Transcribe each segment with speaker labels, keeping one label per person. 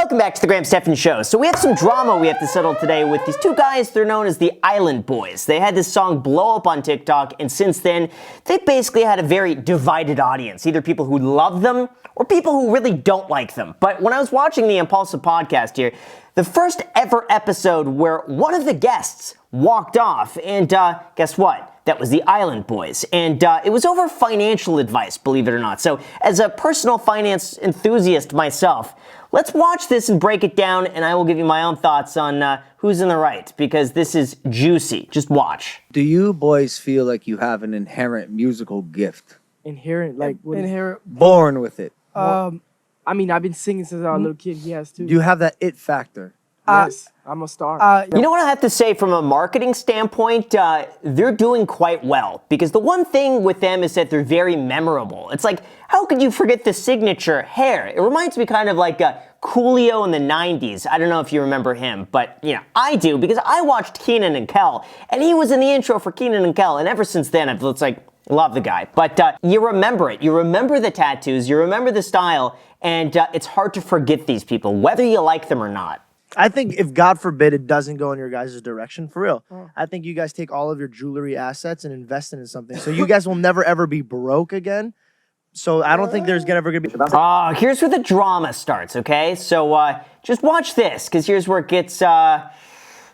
Speaker 1: Welcome back to the Graham Stephan Show. So we have some drama we have to settle today with these two guys. They're known as the Island Boys. They had this song blow up on TikTok, and since then, they basically had a very divided audience. Either people who love them or people who really don't like them. But when I was watching the Impulsive podcast here, the first ever episode where one of the guests walked off, and guess what? That was the Island Boys. And it was over financial advice, believe it or not. So as a personal finance enthusiast myself, let's watch this and break it down, and I will give you my own thoughts on who's in the right, because this is juicy. Just watch.
Speaker 2: Do you boys feel like you have an inherent musical gift?
Speaker 3: Inherent, like what inherent?
Speaker 2: Born with it?
Speaker 3: I mean, I've been singing since I was a little kid. He has too.
Speaker 2: Do you have that it factor?
Speaker 3: Yes, I'm a star.
Speaker 1: You know what I have to say from a marketing standpoint? They're doing quite well, because the one thing with them is that they're very memorable. It's like, how could you forget the signature hair? It reminds me kind of like Coolio in the 90s. I don't know if you remember him, but you know, I do, because I watched Kenan and Kel, and he was in the intro for Kenan and Kel, and ever since then, it's like, love the guy. But you remember it. You remember the tattoos, you remember the style, and it's hard to forget these people, whether you like them or not.
Speaker 4: I think if, God forbid, it doesn't go in your guys' direction, for real, I think you guys take all of your jewelry assets and invest it in something. So you guys will never, ever be broke again. So I don't think there's ever going to be...
Speaker 1: Here's where the drama starts, okay? So just watch this, because here's where it gets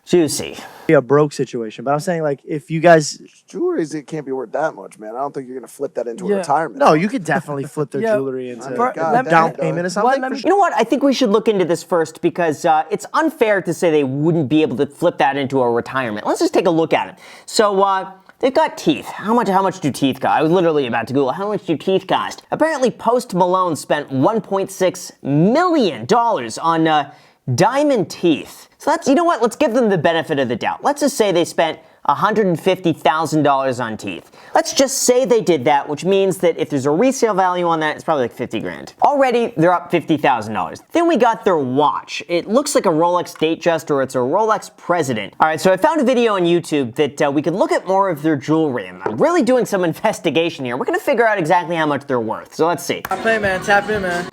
Speaker 1: juicy.
Speaker 4: A broke situation. But I'm saying, like, if you guys...
Speaker 5: Jewelry, it can't be worth that much, man. I don't think you're going to flip that into a retirement.
Speaker 4: No, you could definitely flip their jewelry into a down payment or something.
Speaker 1: You know what? I think we should look into this first, because it's unfair to say they wouldn't be able to flip that into a retirement. Let's just take a look at it. So, they've got teeth. How much do teeth cost? I was literally about to Google, how much do teeth cost? Apparently, Post Malone spent $1.6 million on diamond teeth. So that's, you know what? Let's give them the benefit of the doubt. Let's just say they spent $150,000 on teeth. Let's just say they did that, which means that if there's a resale value on that, it's probably like 50 grand. Already, they're up $50,000. Then we got their watch. It looks like a Rolex Datejust, or it's a Rolex President. All right, so I found a video on YouTube that we could look at more of their jewelry, and I'm really doing some investigation here. We're gonna figure out exactly how much they're worth. So let's see.
Speaker 3: Tap in, man. Tap in, man.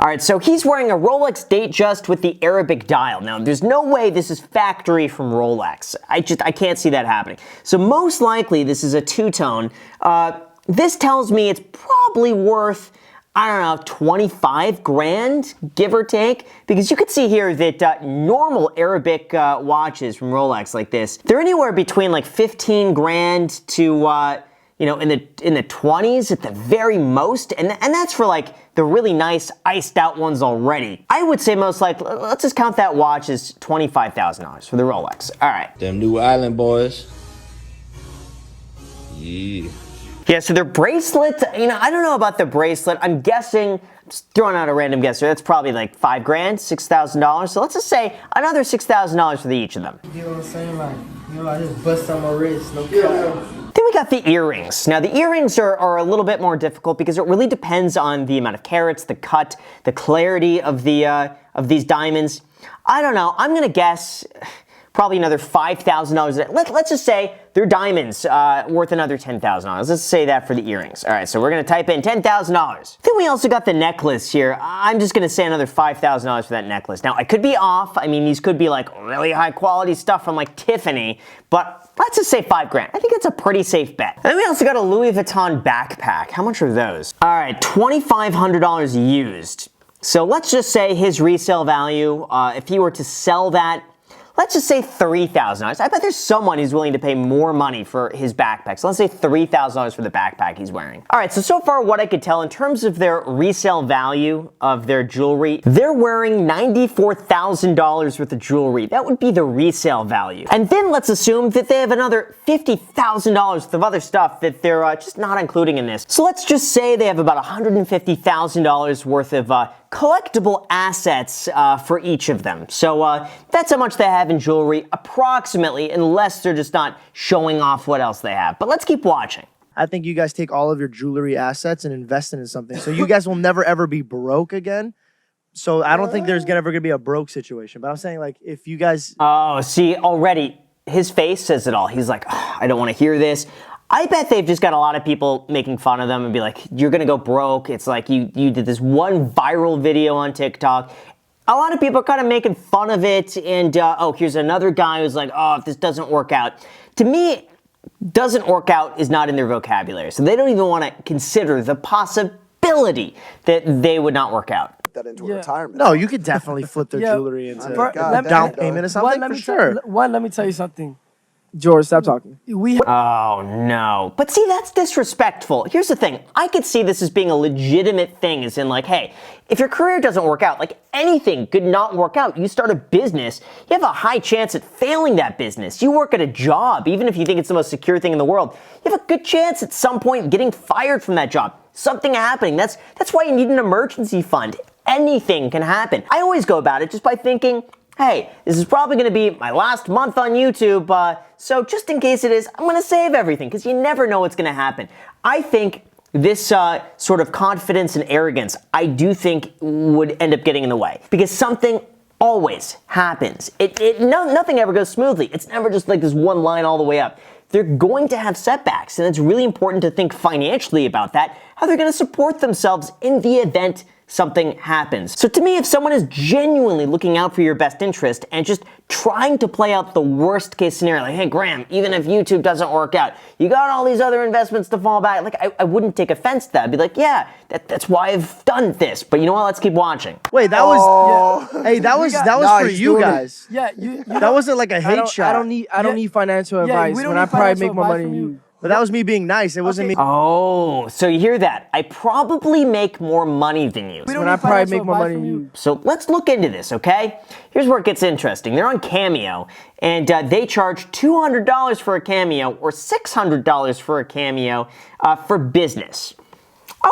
Speaker 1: All right, so he's wearing a Rolex Datejust with the Arabic dial. Now, there's no way this is factory from Rolex. I can't see that happening. So most likely, this is a two-tone. This tells me it's probably worth, I don't know, 25 grand, give or take. Because you can see here that normal Arabic watches from Rolex like this, they're anywhere between like 15 grand to, you know, in the 20s at the very most, and that's for like the really nice iced out ones already. I would say most likely, let's just count that watch as $25,000 for the Rolex. All right.
Speaker 6: Them new Island Boys. Yeah.
Speaker 1: Yeah, so their bracelet, you know, I don't know about the bracelet. I'm guessing, just throwing out a random guess here, that's probably like 5 grand, $6,000. So let's just say another $6,000 for each of them.
Speaker 3: You know what I'm saying? Like, you know, I just bust on my wrist, no cap.
Speaker 1: Then we got the earrings. Now the earrings are a little bit more difficult because it really depends on the amount of carats, the cut, the clarity of these diamonds. I don't know. I'm gonna guess probably another $5,000. Let's just say they're diamonds worth another $10,000. Let's say that for the earrings. All right, so we're gonna type in $10,000. Then we also got the necklace here. I'm just gonna say another $5,000 for that necklace. Now I could be off. I mean, these could be like really high quality stuff from like Tiffany, but let's just say 5 grand. I think it's a pretty safe bet. And then we also got a Louis Vuitton backpack. How much are those? All right, $2,500 used. So let's just say his resale value, if he were to sell that, let's just say $3,000. I bet there's someone who's willing to pay more money for his backpack. So let's say $3,000 for the backpack he's wearing. All right, so far what I could tell in terms of their resale value of their jewelry, they're wearing $94,000 worth of jewelry. That would be the resale value. And then let's assume that they have another $50,000 worth of other stuff that they're just not including in this. So let's just say they have about $150,000 worth of collectible assets for each of them. So that's how much they have in jewelry, approximately, unless they're just not showing off what else they have. But let's keep watching.
Speaker 4: I think you guys take all of your jewelry assets and invest it in something. So you guys will never, ever be broke again. So I don't think there's ever going to be a broke situation. But I'm saying, like, if you guys...
Speaker 1: Oh, see, already, his face says it all. He's like, oh, I don't want to hear this. I bet they've just got a lot of people making fun of them and be like, you're gonna go broke. It's like you did this one viral video on TikTok. A lot of people are kind of making fun of it, and oh, here's another guy who's like, oh, if this doesn't work out. To me, doesn't work out is not in their vocabulary, so they don't even want to consider the possibility that they would not work out.
Speaker 5: That into a retirement.
Speaker 4: No, you could definitely flip their jewelry into a down payment or something for sure.
Speaker 3: Let me tell you something. George, stop talking.
Speaker 1: Oh, no. But see, that's disrespectful. Here's the thing. I could see this as being a legitimate thing, as in like, hey, if your career doesn't work out, like anything could not work out. You start a business, you have a high chance at failing that business. You work at a job, even if you think it's the most secure thing in the world, you have a good chance at some point getting fired from that job. Something happening. That's why you need an emergency fund. Anything can happen. I always go about it just by thinking, hey, this is probably going to be my last month on YouTube, so just in case it is, I'm going to save everything, because you never know what's going to happen. I think this sort of confidence and arrogance, I do think would end up getting in the way, because something always happens. Nothing ever goes smoothly. It's never just like this one line all the way up. They're going to have setbacks, and it's really important to think financially about that, how they're going to support themselves in the event something happens. So to me, if someone is genuinely looking out for your best interest and just trying to play out the worst case scenario, like, hey Graham, even if YouTube doesn't work out, you got all these other investments to fall back, like I wouldn't take offense to that. I'd be like, yeah, that's why I've done this, but you know what, let's keep watching.
Speaker 4: Wait, that was, hey, that was for you guys.
Speaker 3: Yeah,
Speaker 4: That wasn't like a hate shot.
Speaker 3: I don't need financial advice when I probably make more money than you.
Speaker 4: But that was me being nice. It wasn't me.
Speaker 1: Oh, so you hear that? I probably make more money than you.
Speaker 3: When I probably make more money than you.
Speaker 1: So let's look into this, okay? Here's where it gets interesting. They're on Cameo, and they charge $200 for a Cameo or $600 for a Cameo for business.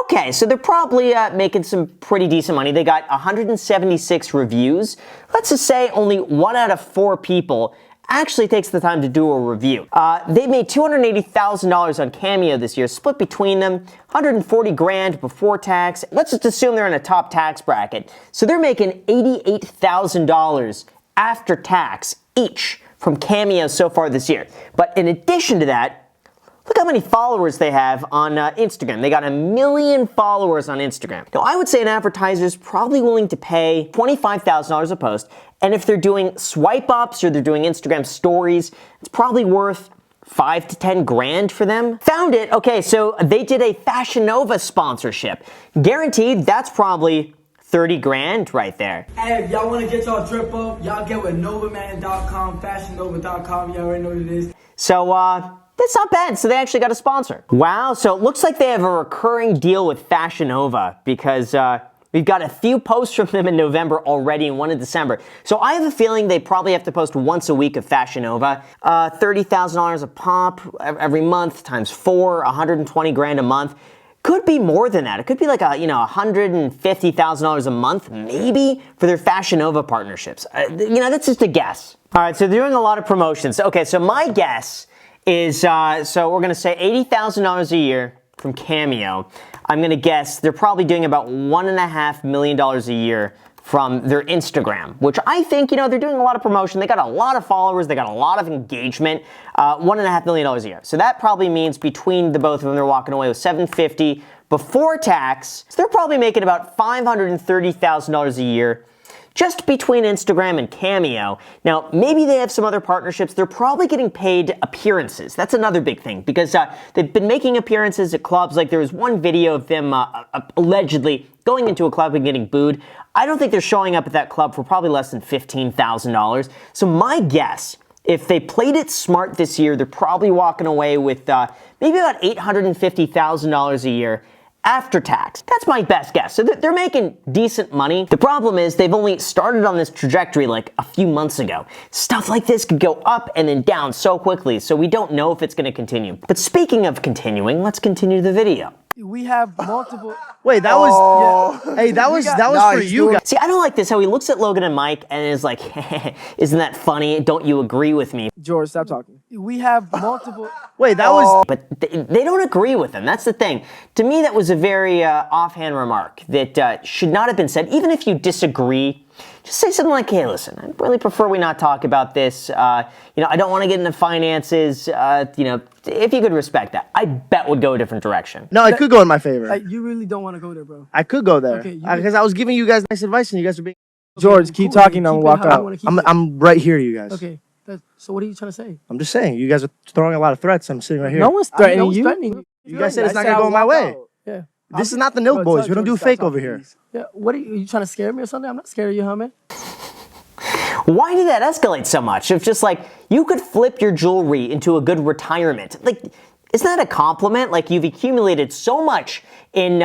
Speaker 1: Okay, so they're probably making some pretty decent money. They got 176 reviews. Let's just say only 1 out of 4 people actually takes the time to do a review. They made $280,000 on Cameo this year, split between them, 140 grand before tax. Let's just assume they're in a top tax bracket. So they're making $88,000 after tax each from Cameo so far this year. But in addition to that, look how many followers they have on Instagram. They got 1 million followers on Instagram. Now, I would say an advertiser is probably willing to pay $25,000 a post, and if they're doing swipe ups or they're doing Instagram stories, it's probably worth 5 to 10 grand for them. Found it. Okay, so they did a Fashion Nova sponsorship. Guaranteed, that's probably 30 grand right there.
Speaker 3: Hey, if y'all want to get y'all drip up, y'all get with novaman.com, fashionnova.com. Y'all already know what it is.
Speaker 1: So, that's not bad. So they actually got a sponsor. Wow. So it looks like they have a recurring deal with Fashion Nova, because we've got a few posts from them in November already and one in December. So I have a feeling they probably have to post once a week of Fashion Nova. $30,000 a pop every month times 4, 120 grand a month. Could be more than that. It could be like $150,000 a month, maybe, for their Fashion Nova partnerships. That's just a guess. All right. So they're doing a lot of promotions. Okay. So my guess is, so we're going to say $80,000 a year from Cameo. I'm going to guess they're probably doing about $1.5 million a year from their Instagram, which I think, they're doing a lot of promotion. They got a lot of followers. They got a lot of engagement, $1.5 million a year. So that probably means between the both of them, they're walking away with $750 before tax. So they're probably making about $530,000 a year just between Instagram and Cameo. Now, maybe they have some other partnerships. They're probably getting paid appearances. That's another big thing, because they've been making appearances at clubs. Like, there was one video of them allegedly going into a club and getting booed. I don't think they're showing up at that club for probably less than $15,000. So my guess, if they played it smart this year, they're probably walking away with maybe about $850,000 a year after tax. That's my best guess. So they're making decent money. The problem is they've only started on this trajectory like a few months ago. Stuff like this could go up and then down so quickly, so we don't know if it's going to continue. But speaking of continuing, let's continue the video.
Speaker 3: We have multiple.
Speaker 4: Wait, that was. Yeah. Hey, that was for you guys.
Speaker 1: See, I don't like this, how he looks at Logan and Mike and is like, isn't that funny? Don't you agree with me?
Speaker 3: George, stop talking. We have multiple.
Speaker 4: Wait, that was.
Speaker 1: But they don't agree with him. That's the thing. To me, that was a very offhand remark that should not have been said. Even if you disagree just say something like, hey, listen, I really prefer we not talk about this. I don't want to get into finances. If you could respect that, I bet would go a different direction.
Speaker 4: No, it could go in my favor.
Speaker 6: You really don't want to go there, bro.
Speaker 4: I could go there.
Speaker 6: Okay,
Speaker 4: Because I was giving you guys nice advice and you guys were being...
Speaker 6: George, keep talking. I'm walk out.
Speaker 4: I'm right here, you guys.
Speaker 6: Okay. So what are you trying to say?
Speaker 4: I'm just saying, you guys are throwing a lot of threats. I'm sitting right here.
Speaker 6: No one's threatening you.
Speaker 4: You guys said it's not going to go my way.
Speaker 6: Yeah.
Speaker 4: This is not the Nilk Boys. We don't do fake over here.
Speaker 6: Yeah. What are you trying to scare me or something? I'm not scared of you, huh, man?
Speaker 1: Why did that escalate so much? It's just like, you could flip your jewelry into a good retirement. Like, isn't that a compliment? Like, you've accumulated so much in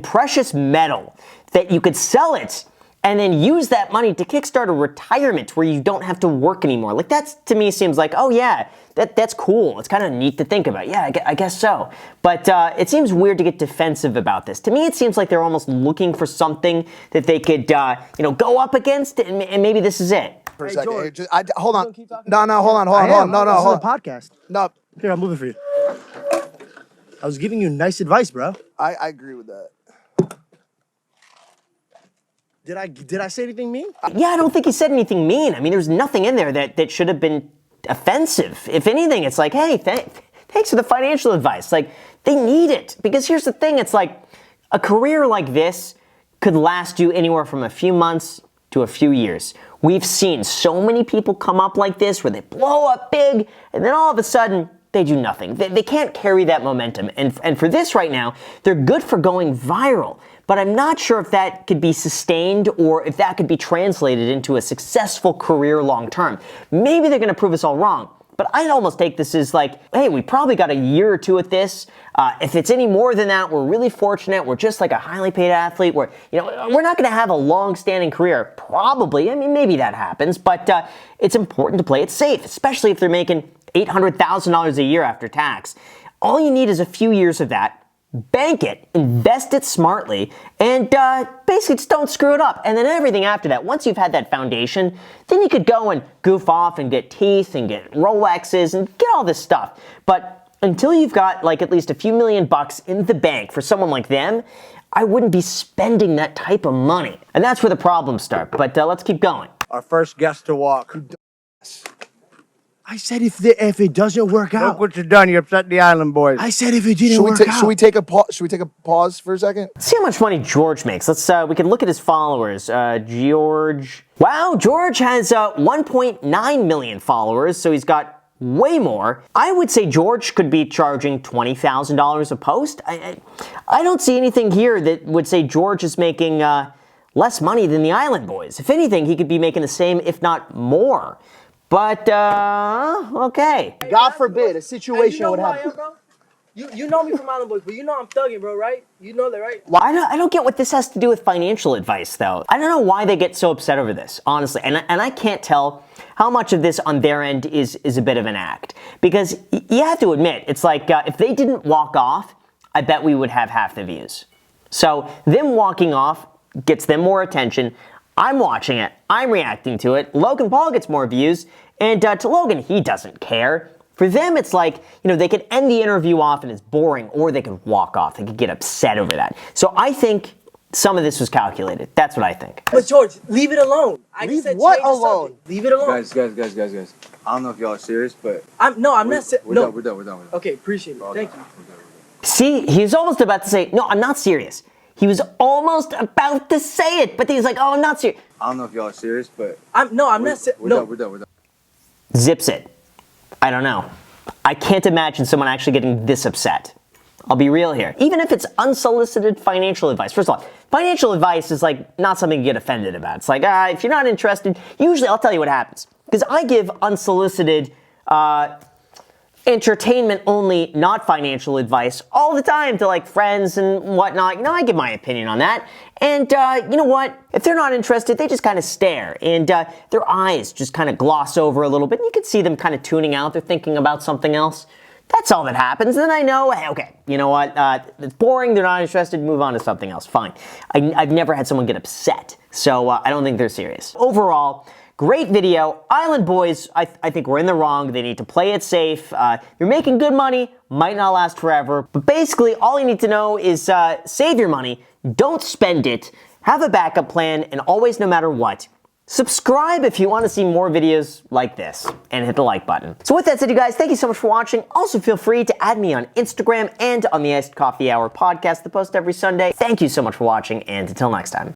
Speaker 1: precious metal that you could sell it and then use that money to kickstart a retirement where you don't have to work anymore. Like, that's, to me, seems like, oh yeah, that's cool. It's kind of neat to think about. Yeah, I guess so. But it seems weird to get defensive about this. To me, it seems like they're almost looking for something that they could, go up against, and maybe this is it.
Speaker 5: For a second. Hold on.
Speaker 6: Keep talking.
Speaker 5: No, hold on. No,
Speaker 4: This
Speaker 5: hold
Speaker 4: is a
Speaker 5: on.
Speaker 4: podcast.
Speaker 5: No,
Speaker 4: Here, I'll move it for you. I was giving you nice advice, bro.
Speaker 5: I agree with that.
Speaker 4: Did I say anything mean?
Speaker 1: Yeah, I don't think he said anything mean. I mean, there's nothing in there that should have been offensive. If anything, it's like, hey, thanks for the financial advice. Like, they need it. Because here's the thing, it's like, a career like this could last you anywhere from a few months to a few years. We've seen so many people come up like this where they blow up big, and then all of a sudden, they do nothing. They can't carry that momentum. And for this right now, they're good for going viral. But I'm not sure if that could be sustained or if that could be translated into a successful career long term. Maybe they're going to prove us all wrong. But I'd almost take this as like, hey, we probably got a year or two at this. If it's any more than that, we're really fortunate. We're just like a highly paid athlete. We're not going to have a long-standing career. Probably. I mean, maybe that happens. But it's important to play it safe, especially if they're making $800,000 a year after tax. All you need is a few years of that. Bank it, invest it smartly, and basically just don't screw it up. And then everything after that, once you've had that foundation, then you could go and goof off and get teeth and get Rolexes and get all this stuff. But until you've got like at least a few $1,000,000 in the bank for someone like them, I wouldn't be spending that type of money. And that's where the problems start. But let's keep going.
Speaker 2: Our first guest to walk.
Speaker 4: I said if it doesn't work out.
Speaker 2: Look what you done. You upset the Island Boys.
Speaker 4: I said if it didn't work out.
Speaker 5: Should we take a pause for a second?
Speaker 1: Let's see how much money George makes. We can look at his followers. George. Wow, George has 1.9 million followers, so he's got way more. I would say George could be charging $20,000 a post. I don't see anything here that would say George is making less money than the Island Boys. If anything, he could be making the same, if not more. But, okay.
Speaker 4: God forbid a situation would happen.
Speaker 6: Bro? You know me from Island Boys, but you know I'm thugging, bro, right? You know that, right?
Speaker 1: I don't get what this has to do with financial advice, though. I don't know why they get so upset over this, honestly. And I can't tell how much of this on their end is a bit of an act. Because you have to admit, it's like if they didn't walk off, I bet we would have half the views. So them walking off gets them more attention. I'm watching it. I'm reacting to it. Logan Paul gets more views. And to Logan, he doesn't care. For them, it's like, they could end the interview off and it's boring, or they could walk off. They could get upset over that. So I think some of this was calculated. That's what I think.
Speaker 6: But George, leave it alone.
Speaker 5: Leave what alone?
Speaker 6: Leave it alone.
Speaker 2: Guys. I don't know if y'all are serious, but
Speaker 6: I'm not serious.
Speaker 2: we're done. We're done.
Speaker 6: Okay, appreciate it. Thank you.
Speaker 1: See, he was almost about to say, no, I'm not serious. He was almost about to say it, but he's like, oh, I'm not serious.
Speaker 2: I don't know if y'all are serious, but
Speaker 6: I'm not serious.
Speaker 2: We're done.
Speaker 1: Zips it. I don't know. I can't imagine someone actually getting this upset. I'll be real here. Even if it's unsolicited financial advice. First of all, financial advice is like not something you get offended about. It's like, if you're not interested, usually I'll tell you what happens. Because I give unsolicited entertainment only, not financial advice all the time to like friends and whatnot. I give my opinion on that. And you know what? If they're not interested, they just kind of stare and their eyes just kind of gloss over a little bit. And you can see them kind of tuning out. They're thinking about something else. That's all that happens. And then I know, hey, okay, you know what? It's boring. They're not interested. Move on to something else. Fine. I've never had someone get upset. So I don't think they're serious. Overall, great video. Island Boys, I think we're in the wrong. They need to play it safe. You're making good money. Might not last forever. But basically, all you need to know is save your money. Don't spend it. have a backup plan, and always, no matter what, subscribe if you want to see more videos like this, and hit the like button. So with that said, you guys, thank you so much for watching. Also, feel free to add me on Instagram and on the Iced Coffee Hour podcast that post every Sunday. Thank you so much for watching, and until next time.